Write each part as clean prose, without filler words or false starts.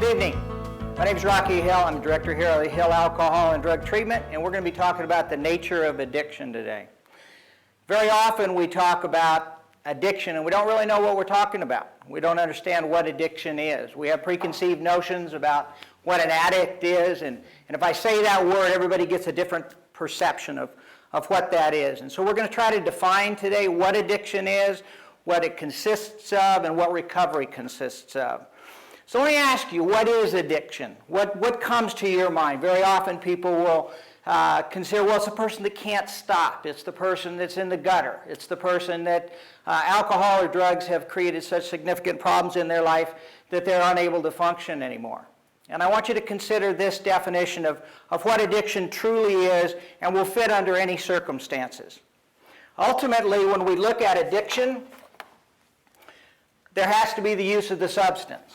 Good evening. My name is Rocky Hill. I'm director here at Hill Alcohol and Drug Treatment, and we're going to be talking about the nature of addiction today. Very often we talk about addiction and we don't really know what we're talking about. We don't understand what addiction is. We have preconceived notions about what an addict is, and if I say that word, everybody gets a different perception of what that is. And so we're going to try to define today what addiction is, what it consists of, and what recovery consists of. So let me ask you, what is addiction? What comes to your mind? Very often people will consider, well, it's the person that can't stop. It's the person that's in the gutter. It's the person that alcohol or drugs have created such significant problems in their life that they're unable to function anymore. And I want you to consider this definition of what addiction truly is and will fit under any circumstances. Ultimately, when we look at addiction, there has to be the use of the substance.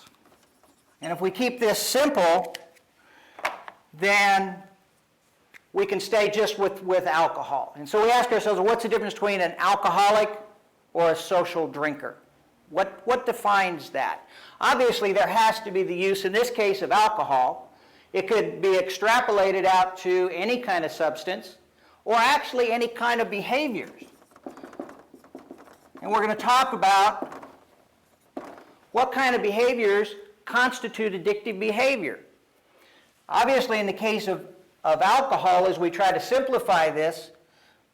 And if we keep this simple, then we can stay just with alcohol. And so we ask ourselves, what's the difference between an alcoholic or a social drinker? What defines that? Obviously, there has to be the use, in this case, of alcohol. It could be extrapolated out to any kind of substance or actually any kind of behaviors. And we're going to talk about what kind of behaviors constitute addictive behavior. Obviously, in the case of alcohol, as we try to simplify this,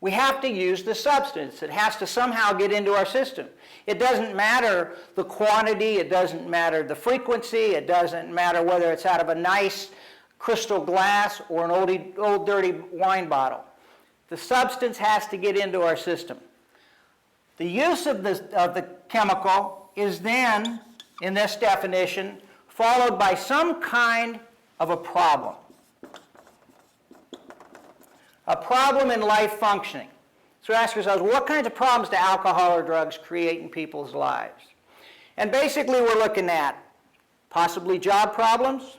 we have to use the substance. It has to somehow get into our system. It doesn't matter the quantity, it doesn't matter the frequency, it doesn't matter whether it's out of a nice crystal glass or an old dirty wine bottle. The substance has to get into our system. The use of the chemical is then, in this definition, followed by some kind of a problem. A problem in life functioning. So we ask ourselves, what kinds of problems do alcohol or drugs create in people's lives? And basically we're looking at possibly job problems,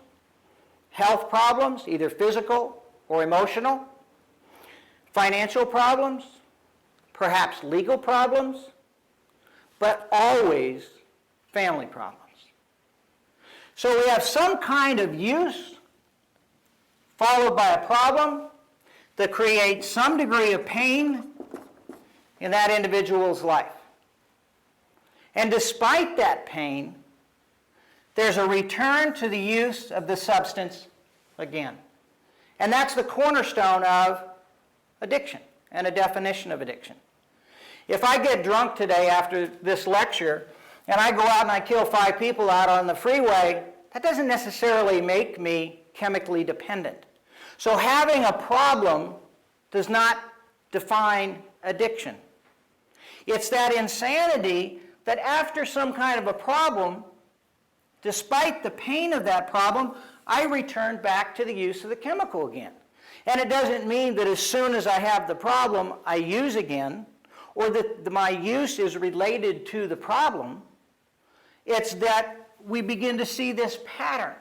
health problems, either physical or emotional, financial problems, perhaps legal problems, but always family problems. So we have some kind of use followed by a problem that creates some degree of pain in that individual's life. And despite that pain, there's a return to the use of the substance again. And that's the cornerstone of addiction and a definition of addiction. If I get drunk today after this lecture and I go out and I kill 5 people out on the freeway, that doesn't necessarily make me chemically dependent. So having a problem does not define addiction. It's that insanity that after some kind of a problem, despite the pain of that problem, I return back to the use of the chemical again. And it doesn't mean that as soon as I have the problem, I use again, or that my use is related to the problem. It's that we begin to see this pattern.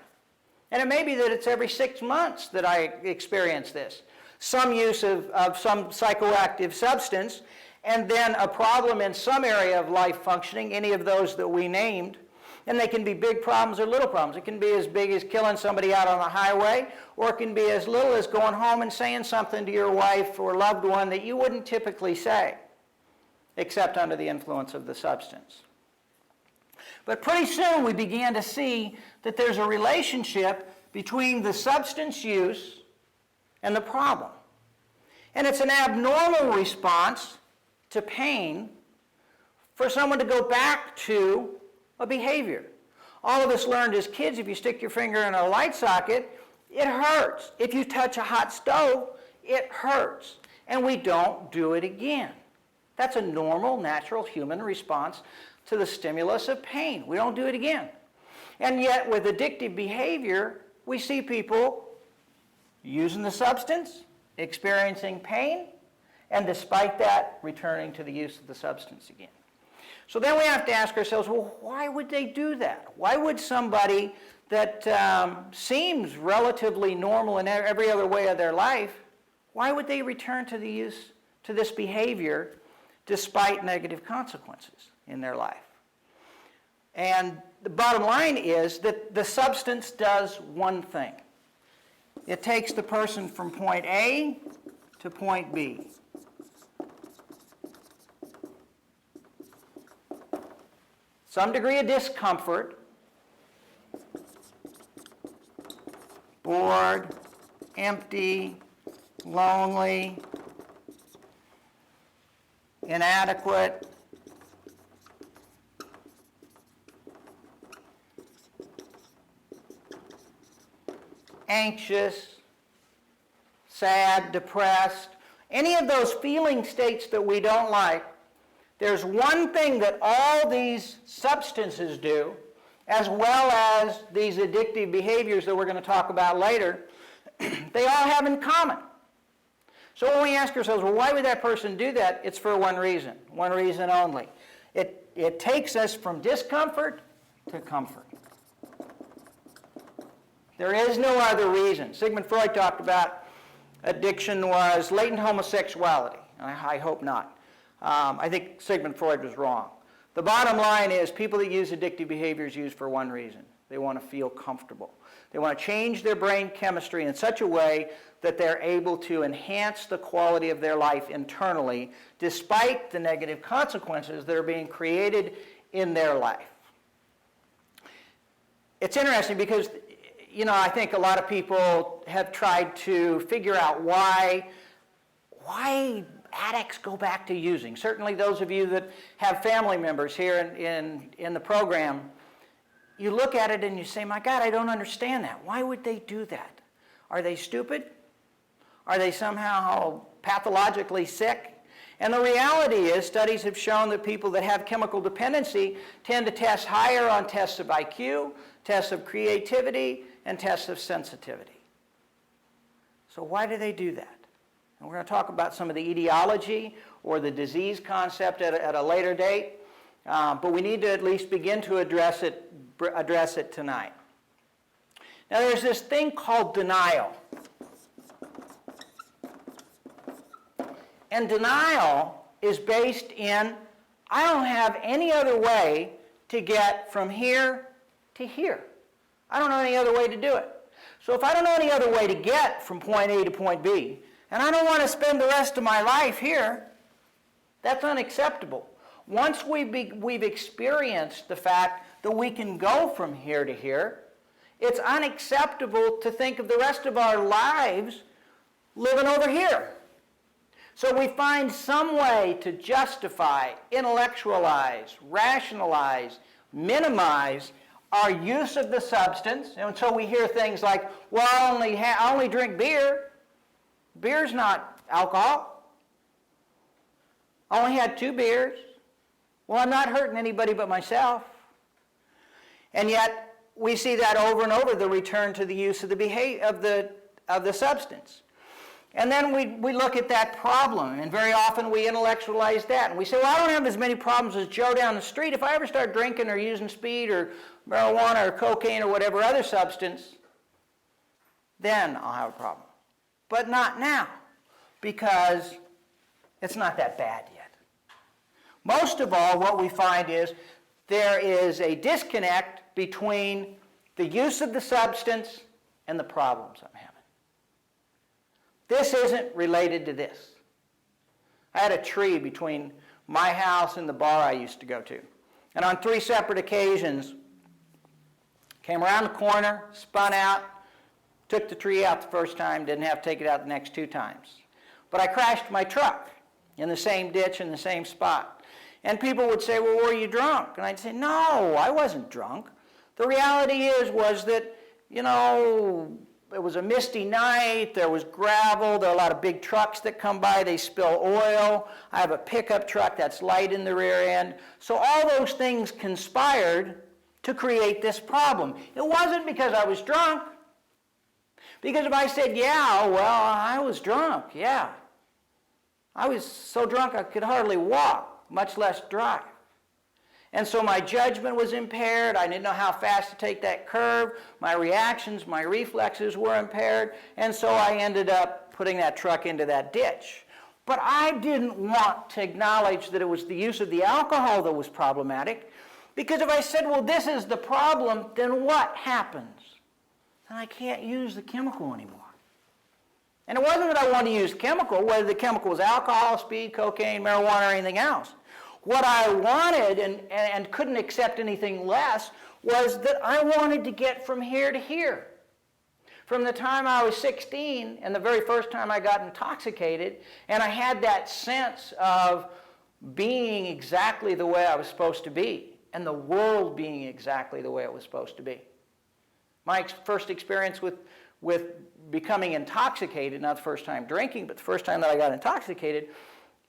And it may be that it's every 6 months that I experience this. Some use of some psychoactive substance, and then a problem in some area of life functioning, any of those that we named. And they can be big problems or little problems. It can be as big as killing somebody out on the highway, or it can be as little as going home and saying something to your wife or loved one that you wouldn't typically say, except under the influence of the substance. But pretty soon we began to see that there's a relationship between the substance use and the problem. And it's an abnormal response to pain for someone to go back to a behavior. All of us learned as kids, if you stick your finger in a light socket, it hurts. If you touch a hot stove, it hurts. And we don't do it again. That's a normal, natural human response to the stimulus of pain. We don't do it again. And yet with addictive behavior, we see people using the substance, experiencing pain, and despite that, returning to the use of the substance again. So then we have to ask ourselves, well, why would they do that? Why would somebody that seems relatively normal in every other way of their life, why would they return to the use, to this behavior, despite negative consequences in their life? And the bottom line is that the substance does one thing. It takes the person from point A to point B. Some degree of discomfort, bored, empty, lonely, inadequate, anxious, sad, depressed, any of those feeling states that we don't like, there's one thing that all these substances do, as well as these addictive behaviors that we're going to talk about later, they all have in common. So when we ask ourselves, well, why would that person do that? It's for one reason only. It takes us from discomfort to comfort. There is no other reason. Sigmund Freud talked about addiction was latent homosexuality. I hope not. I think Sigmund Freud was wrong. The bottom line is people that use addictive behaviors use for one reason. They want to feel comfortable. They want to change their brain chemistry in such a way that they're able to enhance the quality of their life internally despite the negative consequences that are being created in their life. It's interesting because, I think a lot of people have tried to figure out why addicts go back to using. Certainly those of you that have family members here in the program, you look at it and you say, my God, I don't understand that. Why would they do that? Are they stupid? Are they somehow pathologically sick? And the reality is, studies have shown that people that have chemical dependency tend to test higher on tests of IQ, tests of creativity, and tests of sensitivity. So why do they do that? And we're going to talk about some of the etiology or the disease concept at a later date, but we need to at least begin to address it tonight. Now there's this thing called denial. And denial is based in, I don't have any other way to get from here to here. I don't know any other way to do it. So if I don't know any other way to get from point A to point B, and I don't want to spend the rest of my life here, that's unacceptable. Once we've experienced the fact that we can go from here to here, it's unacceptable to think of the rest of our lives living over here. So we find some way to justify, intellectualize, rationalize, minimize our use of the substance. And so we hear things like, well, I only drink beer. Beer's not alcohol. I only had 2 beers. Well, I'm not hurting anybody but myself. And yet we see that over and over, the return to the use of the substance. And then we look at that problem, and very often we intellectualize that. And we say, well, I don't have as many problems as Joe down the street. If I ever start drinking or using speed or marijuana or cocaine or whatever other substance, then I'll have a problem. But not now, because it's not that bad yet. Most of all, what we find is there is a disconnect between the use of the substance and the problems I'm having. This isn't related to this. I had a tree between my house and the bar I used to go to. And on 3 separate occasions, came around the corner, spun out, took the tree out the first time, didn't have to take it out the next 2 times. But I crashed my truck in the same ditch in the same spot. And people would say, well, were you drunk? And I'd say, no, I wasn't drunk. The reality was that, it was a misty night, there was gravel, there are a lot of big trucks that come by, they spill oil. I have a pickup truck that's light in the rear end. So all those things conspired to create this problem. It wasn't because I was drunk. Because if I said, yeah, well, I was drunk, yeah. I was so drunk I could hardly walk, much less drive. And so my judgment was impaired. I didn't know how fast to take that curve. My reactions, my reflexes were impaired. And so I ended up putting that truck into that ditch. But I didn't want to acknowledge that it was the use of the alcohol that was problematic, Because if I said, well, this is the problem, then what happens? Then I can't use the chemical anymore. And it wasn't that I wanted to use chemical, whether the chemical was alcohol, speed, cocaine, marijuana, or anything else. What I wanted and couldn't accept anything less was that I wanted to get from here to here. From the time I was 16 and the very first time I got intoxicated, and I had that sense of being exactly the way I was supposed to be, and the world being exactly the way it was supposed to be. My first experience with becoming intoxicated, not the first time drinking, but the first time that I got intoxicated,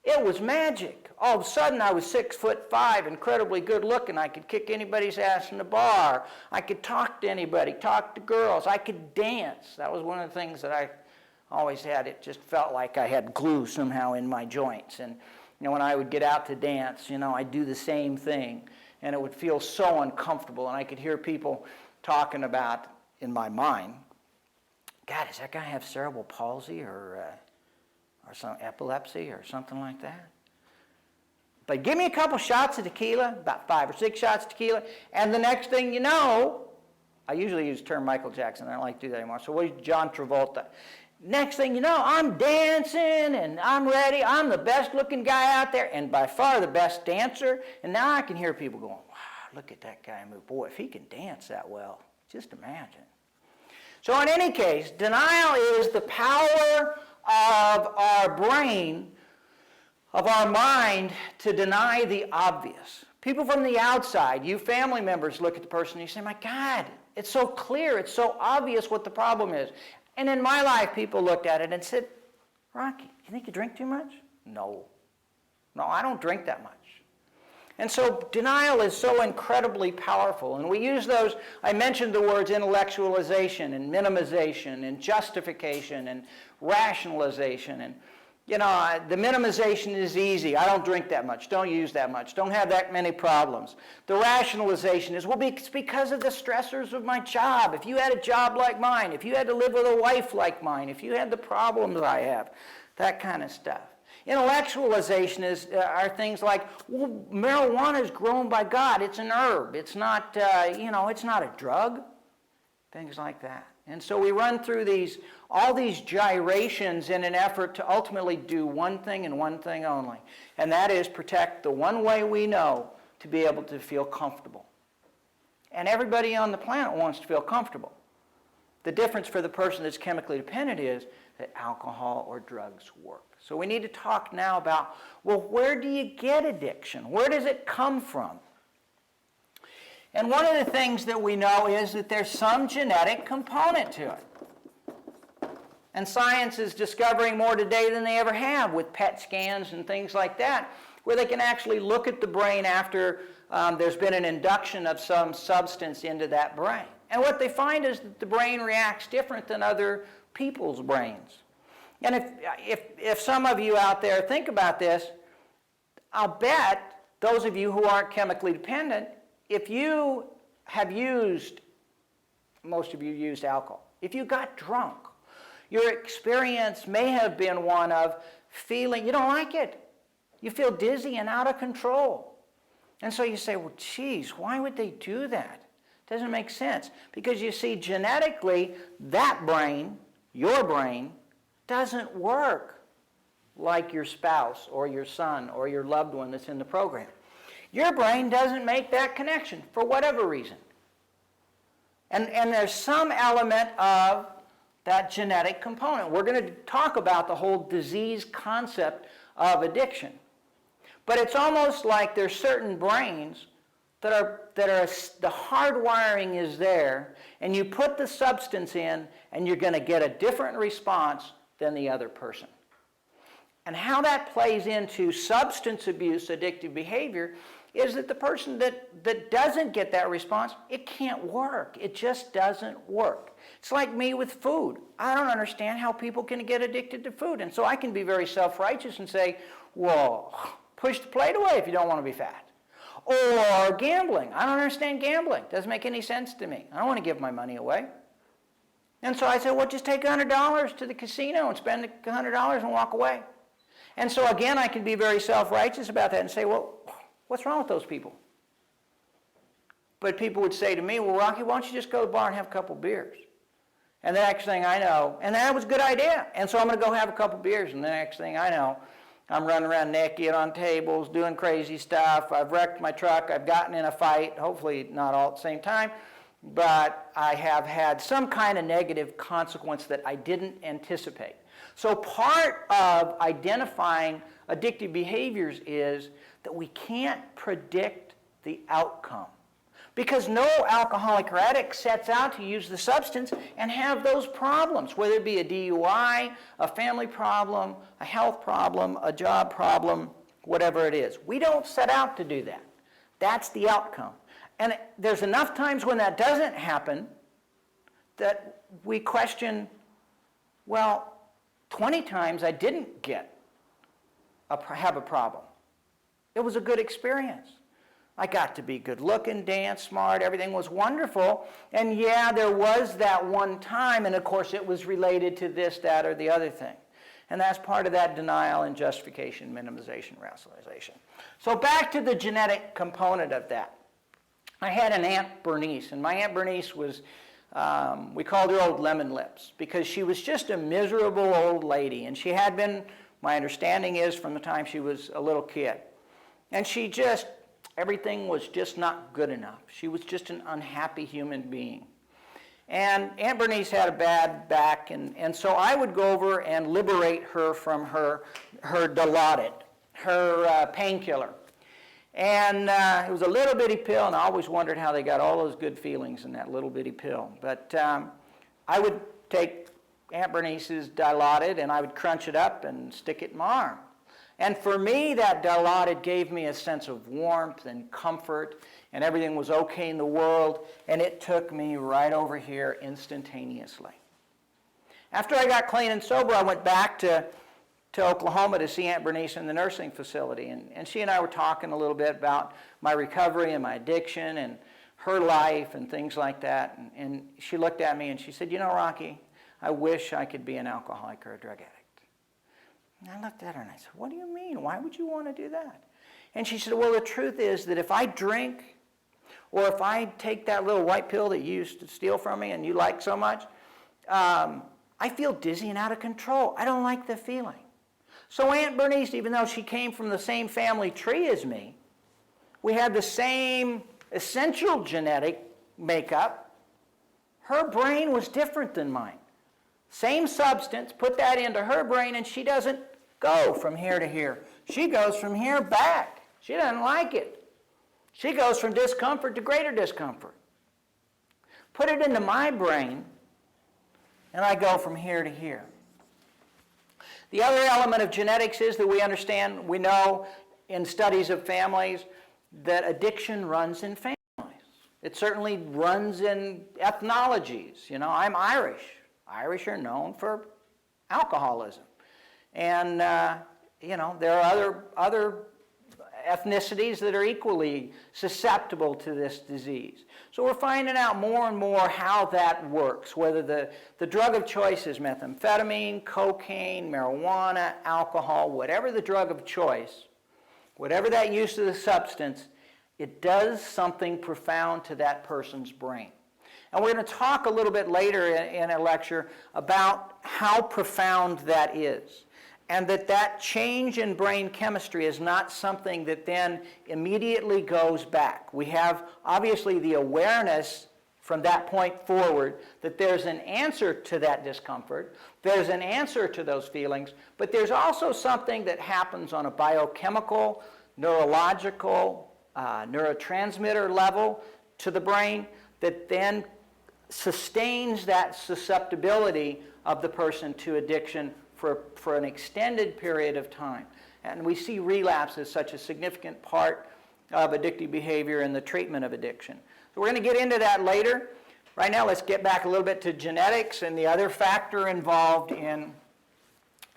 it was magic. All of a sudden I was 6'5", incredibly good looking. I could kick anybody's ass in the bar. I could talk to anybody, talk to girls. I could dance. That was one of the things that I always had. It just felt like I had glue somehow in my joints. And when I would get out to dance, I'd do the same thing. And it would feel so uncomfortable. And I could hear people talking about, in my mind, God, does that guy have cerebral palsy or some epilepsy or something like that? But give me a couple shots of tequila, about 5 or 6 shots of tequila, and the next thing you know, I usually use the term Michael Jackson. I don't like to do that anymore. So we'll use John Travolta. Next thing you know, I'm dancing and I'm ready. I'm the best looking guy out there and by far the best dancer. And now I can hear people going, wow, look at that guy move. Boy, if he can dance that well, just imagine. So in any case, denial is the power of our brain, of our mind, to deny the obvious. People from the outside, you family members, look at the person and you say, my God, it's so clear, it's so obvious what the problem is. And in my life, people looked at it and said, Rocky, you think you drink too much? No, I don't drink that much. And so denial is so incredibly powerful. And we use those, I mentioned the words intellectualization and minimization and justification and rationalization. And, the minimization is easy. I don't drink that much. Don't use that much. Don't have that many problems. The rationalization is, well, it's because of the stressors of my job. If you had a job like mine, if you had to live with a wife like mine, if you had the problems I have, that kind of stuff. Intellectualization are things like, well, marijuana is grown by God. It's an herb. It's not, it's not a drug. Things like that. And so we run through all these gyrations in an effort to ultimately do one thing and one thing only. And that is protect the one way we know to be able to feel comfortable. And everybody on the planet wants to feel comfortable. The difference for the person that's chemically dependent is that alcohol or drugs work. So we need to talk now about, well, where do you get addiction? Where does it come from? And one of the things that we know is that there's some genetic component to it. And science is discovering more today than they ever have with PET scans and things like that, where they can actually look at the brain after there's been an induction of some substance into that brain. And what they find is that the brain reacts different than other people's brains. And if some of you out there think about this, I'll bet those of you who aren't chemically dependent, if you have used, most of you used alcohol, if you got drunk, your experience may have been one of feeling, you don't like it. You feel dizzy and out of control. And so you say, well, geez, why would they do that? Doesn't make sense. Because you see, genetically, that brain, your brain, doesn't work like your spouse or your son or your loved one that's in the program. Your brain doesn't make that connection for whatever reason. And there's some element of that genetic component. We're going to talk about the whole disease concept of addiction. But it's almost like there's certain brains that are the hardwiring is there, and you put the substance in, and you're going to get a different response than the other person. And how that plays into substance abuse, addictive behavior, is that the person that doesn't get that response, it can't work. It just doesn't work. It's like me with food. I don't understand how people can get addicted to food. And so I can be very self-righteous and say, well, push the plate away if you don't want to be fat. Or gambling. I don't understand gambling. Doesn't make any sense to me. I don't want to give my money away. And so I said, well, just take $100 to the casino and spend $100 and walk away. And so again, I can be very self-righteous about that and say, well, what's wrong with those people? But people would say to me, well, Rocky, why don't you just go to the bar and have a couple beers? And the next thing I know, and that was a good idea. And so I'm going to go have a couple beers, and the next thing I know, I'm running around naked on tables, doing crazy stuff. I've wrecked my truck. I've gotten in a fight, hopefully not all at the same time, but I have had some kind of negative consequence that I didn't anticipate. So part of identifying addictive behaviors is that we can't predict the outcome. Because no alcoholic or addict sets out to use the substance and have those problems, whether it be a DUI, a family problem, a health problem, a job problem, whatever it is. We don't set out to do that. That's the outcome. And there's enough times when that doesn't happen that we question, well, 20 times I didn't have a problem. It was a good experience. I got to be good looking, dance, smart, everything was wonderful. And yeah, there was that one time, and of course it was related to this, that, or the other thing. And that's part of that denial and justification, minimization, rationalization. So back to the genetic component of that. I had an Aunt Bernice, and my Aunt Bernice was, we called her Old Lemon Lips, because she was just a miserable old lady. And she had been, my understanding is, from the time she was a little kid. And she just, everything was just not good enough. She was just an unhappy human being. And Aunt Bernice had a bad back, and so I would go over and liberate her from her Dilaudid, her painkiller. And it was a little bitty pill, and I always wondered how they got all those good feelings in that little bitty pill. But I would take Aunt Bernice's Dilaudid, and I would crunch it up and stick it in my arm. And for me, that Dilaudid gave me a sense of warmth and comfort, and everything was okay in the world, and it took me right over here instantaneously. After I got clean and sober, I went back to Oklahoma to see Aunt Bernice in the nursing facility, and she and I were talking a little bit about my recovery and my addiction and her life and things like that, and she looked at me and she said, you know, Rocky, I wish I could be an alcoholic or a drug addict. And I looked at her and I said, what do you mean? Why would you want to do that? And she said, well, the truth is that if I drink or if I take that little white pill that you used to steal from me and you like so much, I feel dizzy and out of control. I don't like the feeling. So Aunt Bernice, even though she came from the same family tree as me, we had the same essential genetic makeup, her brain was different than mine. Same substance, put that into her brain, and she doesn't go from here to here. She goes from here back. She doesn't like it. She goes from discomfort to greater discomfort. Put it into my brain, and I go from here to here. The other element of genetics is that we understand, we know in studies of families, that addiction runs in families. It certainly runs in ethnologies. You know, I'm Irish. Irish are known for alcoholism. And, you know, there are other ethnicities that are equally susceptible to this disease. So we're finding out more and more how that works, whether the drug of choice is methamphetamine, cocaine, marijuana, alcohol, whatever the drug of choice, whatever that use of the substance, it does something profound to that person's brain. And we're going to talk a little bit later in a lecture about how profound that is. And that change in brain chemistry is not something that then immediately goes back. We have, obviously, the awareness from that point forward that there's an answer to that discomfort, there's an answer to those feelings, but there's also something that happens on a biochemical, neurological, neurotransmitter level to the brain that then sustains that susceptibility of the person to addiction for an extended period of time. And we see relapse as such a significant part of addictive behavior and the treatment of addiction. So we're going to get into that later. Right now, let's get back a little bit to genetics and the other factor involved in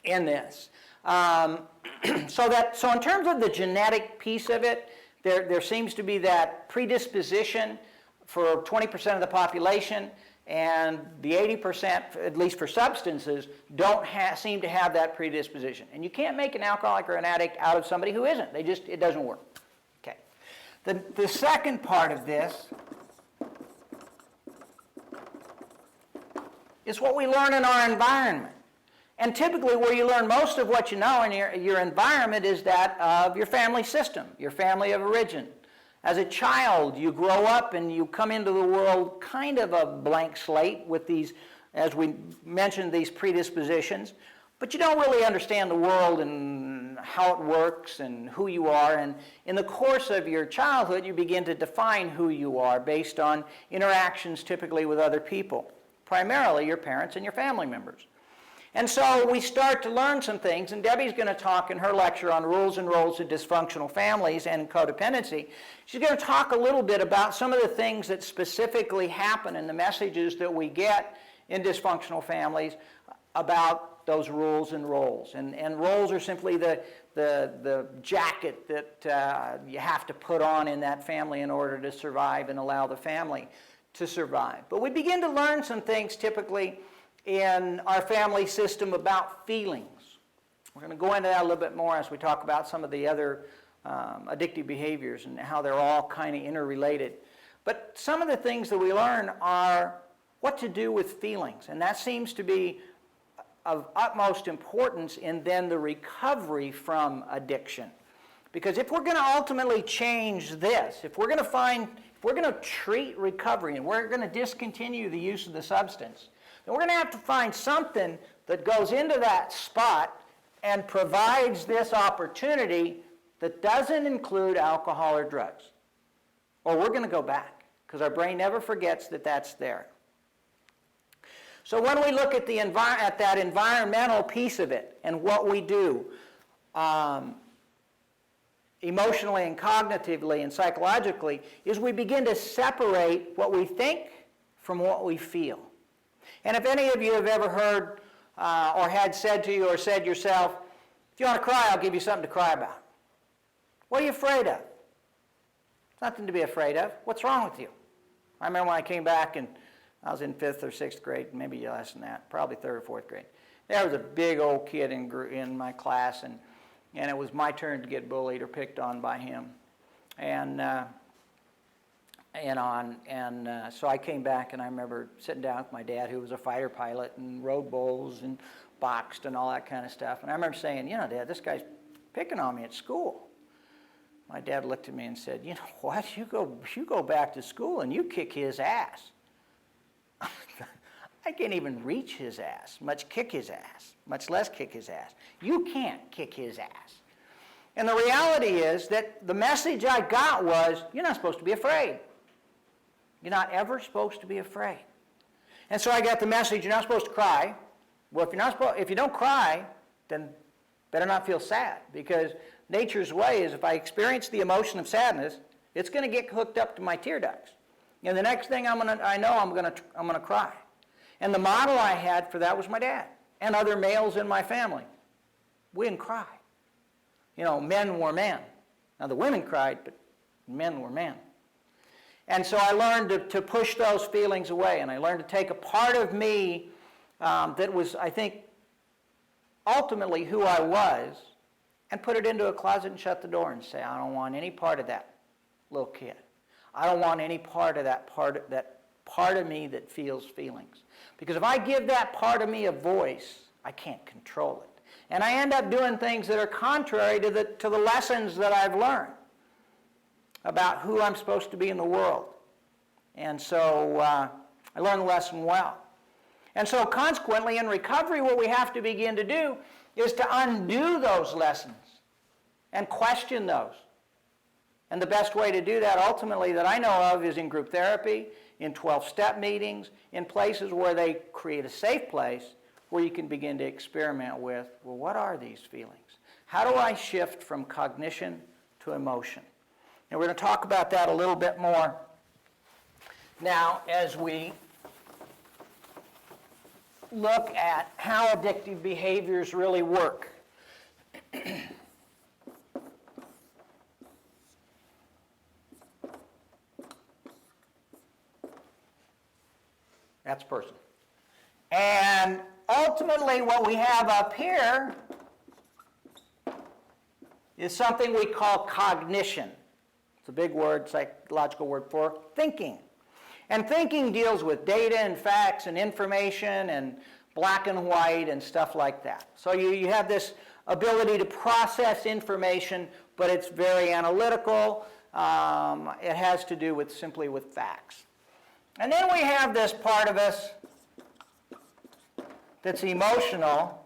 this. So in terms of the genetic piece of it, there seems to be that predisposition for 20% of the population, and the 80%, at least for substances, don't seem to have that predisposition. And you can't make an alcoholic or an addict out of somebody who isn't. It doesn't work. Okay. The second part of this is what we learn in our environment. And typically where you learn most of what you know in your environment is that of your family system, your family of origin. As a child, you grow up and you come into the world kind of a blank slate with these, as we mentioned, these predispositions. But you don't really understand the world and how it works and who you are. And in the course of your childhood, you begin to define who you are based on interactions typically with other people, primarily your parents and your family members. And so we start to learn some things, and Debbie's going to talk in her lecture on rules and roles of dysfunctional families and codependency. She's going to talk a little bit about some of the things that specifically happen in the messages that we get in dysfunctional families about those rules and roles. And roles are simply the jacket that you have to put on in that family in order to survive and allow the family to survive. But we begin to learn some things typically in our family system about feelings. We're going to go into that a little bit more as we talk about some of the other addictive behaviors and how they're all kind of interrelated. But some of the things that we learn are what to do with feelings, and that seems to be of utmost importance in then the recovery from addiction. Because if we're going to ultimately change this, if we're going to treat recovery and we're going to discontinue the use of the substance, then we're going to have to find something that goes into that spot and provides this opportunity that doesn't include alcohol or drugs. Or we're going to go back, because our brain never forgets that that's there. So when we look at that environmental piece of it and what we do emotionally and cognitively and psychologically, is we begin to separate what we think from what we feel. And if any of you have ever heard or had said to you or said yourself, if you want to cry, I'll give you something to cry about. What are you afraid of? There's nothing to be afraid of. What's wrong with you? I remember when I came back and I was in 5th or 6th grade, maybe less than that, probably 3rd or 4th grade. There was a big old kid in my class, and it was my turn to get bullied or picked on by him. So I came back, and I remember sitting down with my dad, who was a fighter pilot and rode bulls and boxed and all that kind of stuff. And I remember saying, you know, Dad, this guy's picking on me at school. My dad looked at me and said, you know what, you go back to school and you kick his ass. I can't even reach his ass, much kick his ass, much less kick his ass. You can't kick his ass. And the reality is that the message I got was, you're not supposed to be afraid. You're not ever supposed to be afraid. And so I got the message, you're not supposed to cry. Well, if you don't cry, then better not feel sad, because nature's way is if I experience the emotion of sadness, it's going to get hooked up to my tear ducts. And the next thing I'm going to cry. And the model I had for that was my dad and other males in my family. We didn't cry. You know, men were men. Now the women cried, but men were men. And so I learned to push those feelings away, and I learned to take a part of me that was, I think, ultimately who I was, and put it into a closet and shut the door and say, I don't want any part of that little kid. I don't want any part of that part of me that feels feelings. Because if I give that part of me a voice, I can't control it. And I end up doing things that are contrary to the lessons that I've learned about who I'm supposed to be in the world. And so I learned the lesson well. And so consequently, in recovery, what we have to begin to do is to undo those lessons and question those. And the best way to do that, ultimately, that I know of is in group therapy, in 12-step meetings, in places where they create a safe place where you can begin to experiment with, well, what are these feelings? How do I shift from cognition to emotion? And we're going to talk about that a little bit more now as we look at how addictive behaviors really work. That's person. And ultimately what we have up here is something we call cognition. It's a big word, psychological word for thinking. And thinking deals with data and facts and information and black and white and stuff like that. So you have this ability to process information, but it's very analytical. It has to do with simply with facts. And then we have this part of us that's emotional,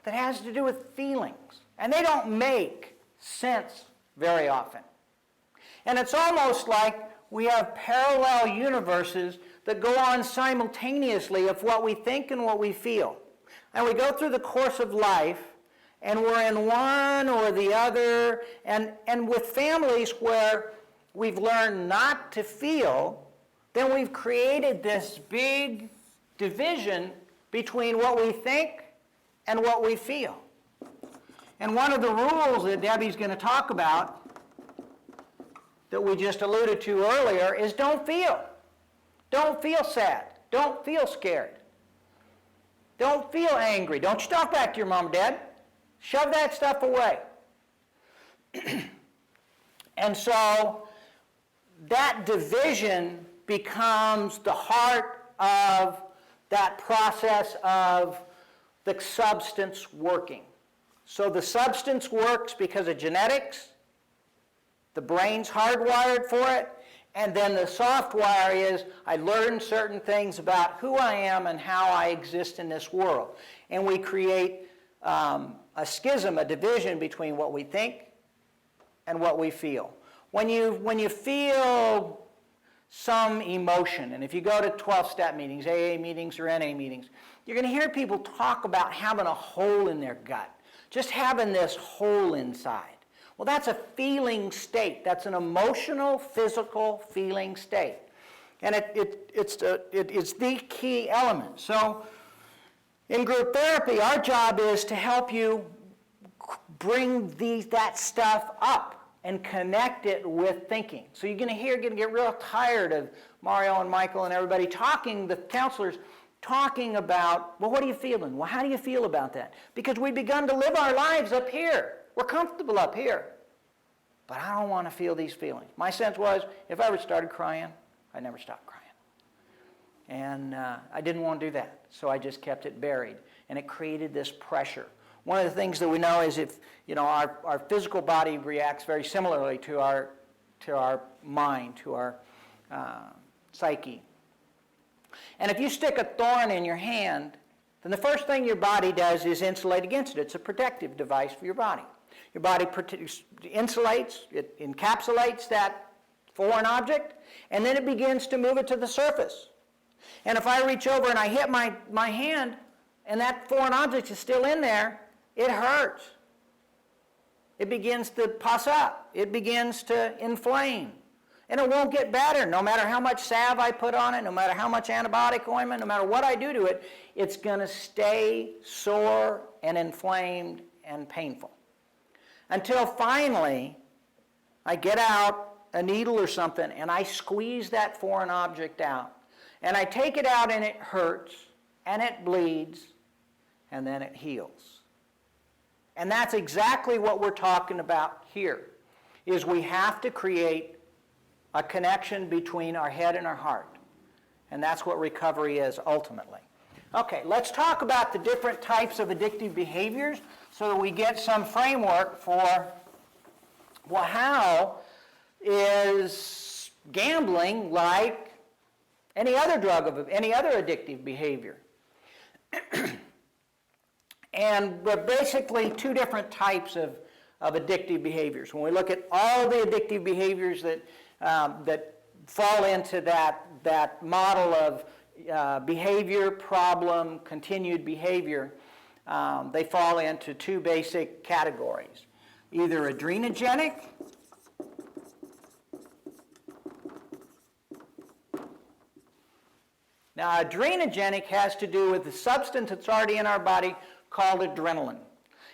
that has to do with feelings. And they don't make sense very often. And it's almost like we have parallel universes that go on simultaneously of what we think and what we feel. And we go through the course of life, and we're in one or the other, and with families where we've learned not to feel, then we've created this big division between what we think and what we feel. And one of the rules that Debbie's going to talk about that we just alluded to earlier is don't feel. Don't feel sad. Don't feel scared. Don't feel angry. Don't you talk back to your mom and dad. Shove that stuff away. And so that division becomes the heart of that process of the substance working. So the substance works because of genetics. The brain's hardwired for it. And then the software is I learn certain things about who I am and how I exist in this world. And we create a schism, a division between what we think and what we feel. When you feel some emotion, and if you go to 12-step meetings, AA meetings or NA meetings, you're going to hear people talk about having a hole in their gut, just having this hole inside. Well, that's a feeling state. That's an emotional, physical feeling state. And it's the key element. So in group therapy, our job is to help you bring that stuff up and connect it with thinking. So you're going to get real tired of Mario and Michael and everybody talking, the counselors talking about, well, what are you feeling? Well, how do you feel about that? Because we've begun to live our lives up here. We're comfortable up here. But I don't want to feel these feelings. My sense was, if I ever started crying, I never stopped crying. And I didn't want to do that. So I just kept it buried. And it created this pressure. One of the things that we know is if, our physical body reacts very similarly to our mind, to our psyche. And if you stick a thorn in your hand, then the first thing your body does is insulate against it. It's a protective device for your body. Your body insulates, it encapsulates that foreign object, and then it begins to move it to the surface. And if I reach over and I hit my hand, and that foreign object is still in there, it hurts. It begins to pus up. It begins to inflame. And it won't get better. No matter how much salve I put on it, no matter how much antibiotic ointment, no matter what I do to it, it's going to stay sore and inflamed and painful. Until finally, I get out a needle or something and I squeeze that foreign object out. And I take it out and it hurts and it bleeds and then it heals. And that's exactly what we're talking about here, is we have to create a connection between our head and our heart. And that's what recovery is ultimately. Okay, let's talk about the different types of addictive behaviors so that we get some framework for, well, how is gambling like any other drug, any other addictive behavior? And we're basically two different types of addictive behaviors. When we look at all the addictive behaviors that fall into that model of behavior, problem, continued behavior, they fall into two basic categories. Either adrenogenic Now, adrenogenic has to do with the substance that's already in our body called adrenaline.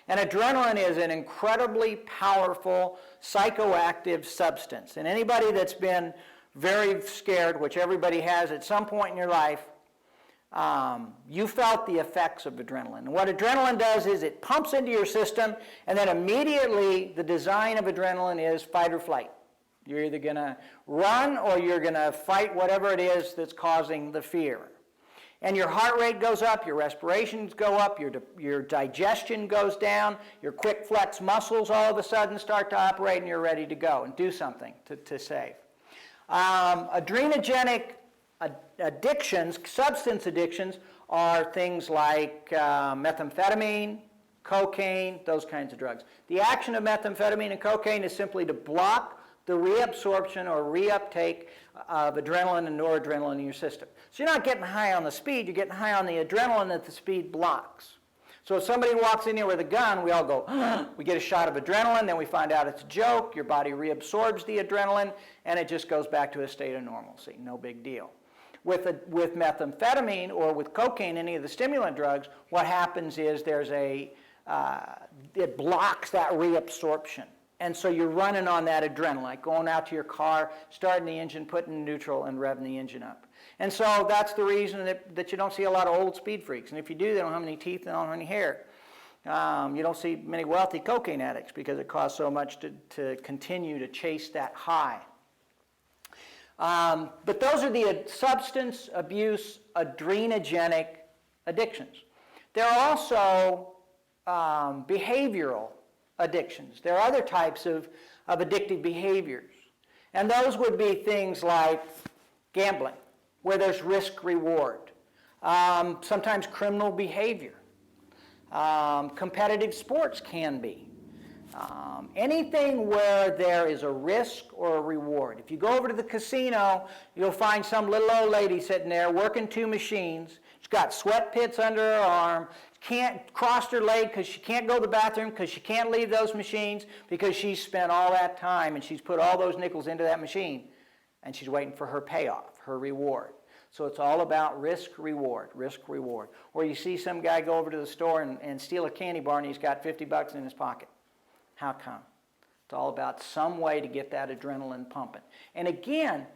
And adrenaline is an incredibly powerful psychoactive substance. And anybody that's been very scared, which everybody has at some point in your life, you felt the effects of adrenaline. And what adrenaline does is it pumps into your system, and then immediately the design of adrenaline is fight or flight. You're either going to run or you're going to fight whatever it is that's causing the fear. And your heart rate goes up, your respirations go up, your digestion goes down, your quick flex muscles all of a sudden start to operate, and you're ready to go and do something to save. Adrenogenic addictions, substance addictions, are things like methamphetamine, cocaine, those kinds of drugs. The action of methamphetamine and cocaine is simply to block the reabsorption or reuptake of adrenaline and noradrenaline in your system. So you're not getting high on the speed, you're getting high on the adrenaline that the speed blocks. So if somebody walks in here with a gun, we all go, we get a shot of adrenaline, then we find out it's a joke, your body reabsorbs the adrenaline, and it just goes back to a state of normalcy, no big deal. With methamphetamine or with cocaine, any of the stimulant drugs, what happens is it blocks that reabsorption. And so you're running on that adrenaline, like going out to your car, starting the engine, putting neutral, and revving the engine up. And so that's the reason that you don't see a lot of old speed freaks. And if you do, they don't have any teeth, they don't have any hair. You don't see many wealthy cocaine addicts because it costs so much to continue to chase that high. But those are the substance abuse adrenogenic addictions. There are also behavioral addictions. There are other types of addictive behaviors. And those would be things like gambling, where there's risk-reward. Sometimes criminal behavior. Competitive sports can be. Anything where there is a risk or a reward. If you go over to the casino, you'll find some little old lady sitting there working two machines. She's got sweat pits under her arm. Can't cross her leg because she can't go to the bathroom because she can't leave those machines because she's spent all that time and she's put all those nickels into that machine and she's waiting for her payoff, her reward. So it's all about risk-reward, risk-reward. Or you see some guy go over to the store and steal a candy bar and he's got $50 in his pocket. How come? It's all about some way to get that adrenaline pumping. And again,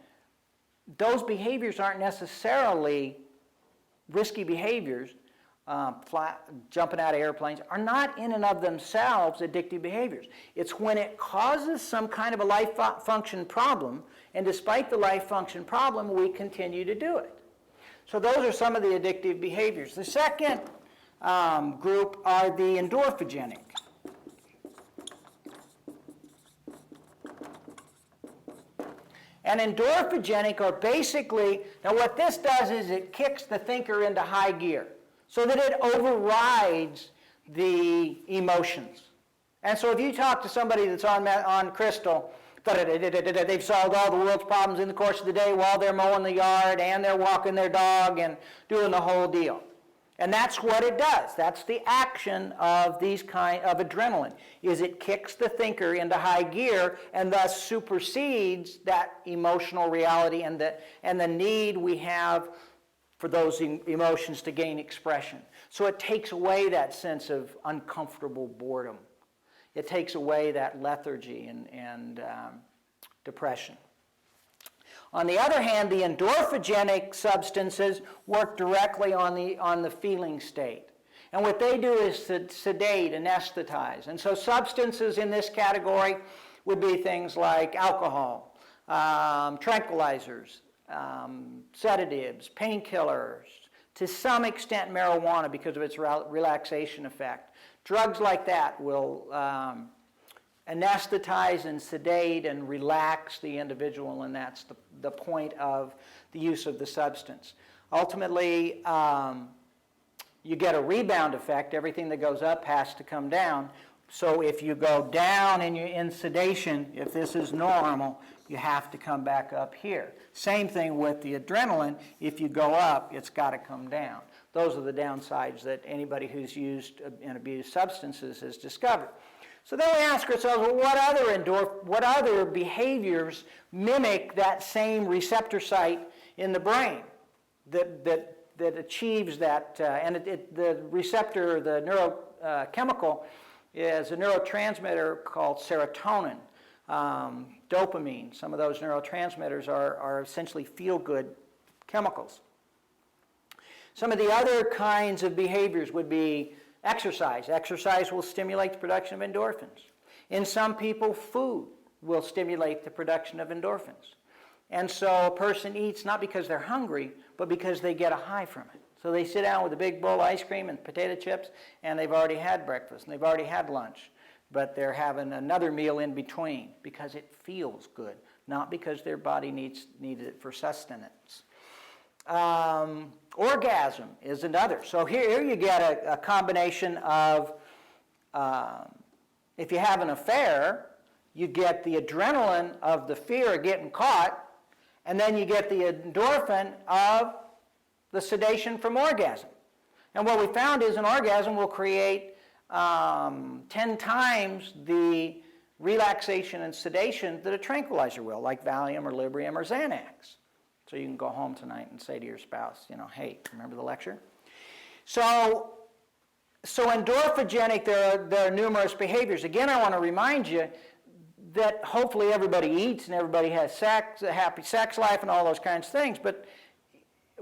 those behaviors aren't necessarily risky behaviors. Jumping out of airplanes are not in and of themselves addictive behaviors. It's when it causes some kind of a life function problem, and despite the life function problem, we continue to do it. So those are some of the addictive behaviors. The second group are the endorphogenic. And endorphogenic are basically, now what this does is it kicks the thinker into high gear, so that it overrides the emotions. And so if you talk to somebody that's on crystal, they've solved all the world's problems in the course of the day while they're mowing the yard and they're walking their dog and doing the whole deal. And that's what it does. That's the action of these kind of adrenaline, is it kicks the thinker into high gear and thus supersedes that emotional reality and the need we have for those emotions to gain expression. So it takes away that sense of uncomfortable boredom. It takes away that lethargy and depression. On the other hand, the endorphogenic substances work directly on the feeling state. And what they do is sedate, anesthetize. And so substances in this category would be things like alcohol, tranquilizers, sedatives, painkillers, to some extent marijuana because of its relaxation effect. Drugs like that will anesthetize and sedate and relax the individual, and that's the point of the use of the substance. Ultimately, you get a rebound effect. Everything that goes up has to come down. So if you go down in sedation, if this is normal, you have to come back up here. Same thing with the adrenaline. If you go up, it's got to come down. Those are the downsides that anybody who's used and abused substances has discovered. So then we ask ourselves, well, what other behaviors mimic that same receptor site in the brain that achieves that? The receptor, the neurochemical, is a neurotransmitter called serotonin, dopamine. Some of those neurotransmitters are essentially feel-good chemicals. Some of the other kinds of behaviors would be exercise. Exercise will stimulate the production of endorphins. In some people, food. will stimulate the production of endorphins. And so a person eats not because they're hungry, but because they get a high from it. So they sit down with a big bowl of ice cream and potato chips, and they've already had breakfast, and they've already had lunch, but they're having another meal in between because it feels good, not because their body needed it for sustenance. Orgasm is another. So here you get a combination of, if you have an affair, you get the adrenaline of the fear of getting caught, and then you get the endorphin of the sedation from orgasm. And what we found is an orgasm will create 10 times the relaxation and sedation that a tranquilizer will, like Valium or Librium or Xanax. So you can go home tonight and say to your spouse, you know, hey, remember the lecture? So endorphogenic, there are numerous behaviors. Again, I want to remind you that hopefully everybody eats and everybody has sex, a happy sex life and all those kinds of things, but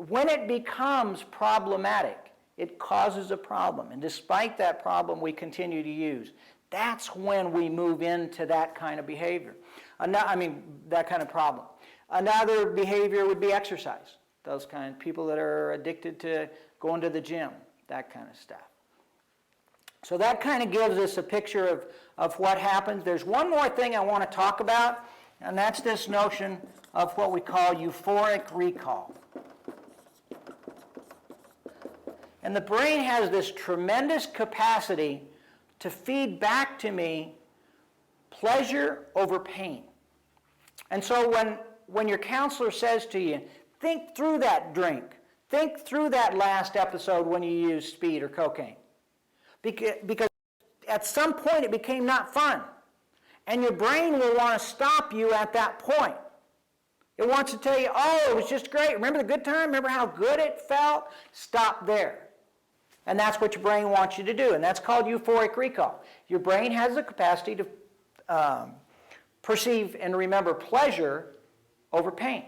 when it becomes problematic, it causes a problem. And despite that problem, we continue to use. That's when we move into that kind of behavior. That kind of problem. Another behavior would be exercise. Those kind of people that are addicted to going to the gym, that kind of stuff. So that kind of gives us a picture of what happens. There's one more thing I want to talk about, and that's this notion of what we call euphoric recall. And the brain has this tremendous capacity to feed back to me pleasure over pain. And so when your counselor says to you, think through that drink, think through that last episode when you used speed or cocaine, because at some point it became not fun. And your brain will want to stop you at that point. It wants to tell you, oh, it was just great. Remember the good time? Remember how good it felt? Stop there. And that's what your brain wants you to do, and that's called euphoric recall. Your brain has the capacity to perceive and remember pleasure over pain.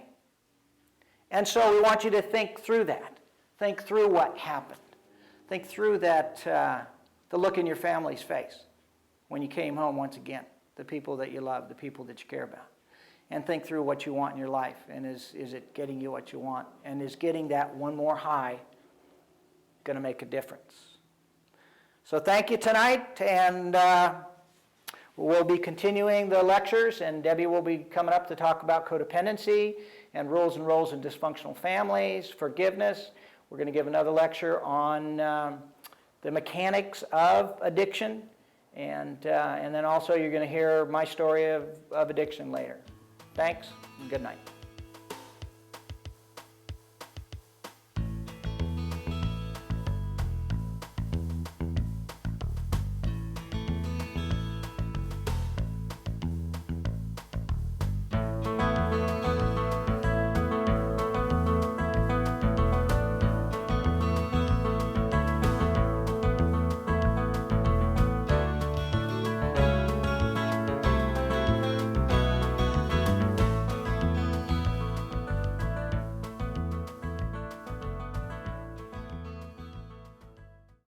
And so we want you to think through that. Think through what happened. Think through that, the look in your family's face when you came home once again, the people that you love, the people that you care about. And think through what you want in your life, and is it getting you what you want? And is getting that one more high going to make a difference? So thank you tonight, and we'll be continuing the lectures, and Debbie will be coming up to talk about codependency and rules and roles in dysfunctional families, forgiveness. We're going to give another lecture on the mechanics of addiction, and then also you're going to hear my story of addiction later. Thanks, and good night.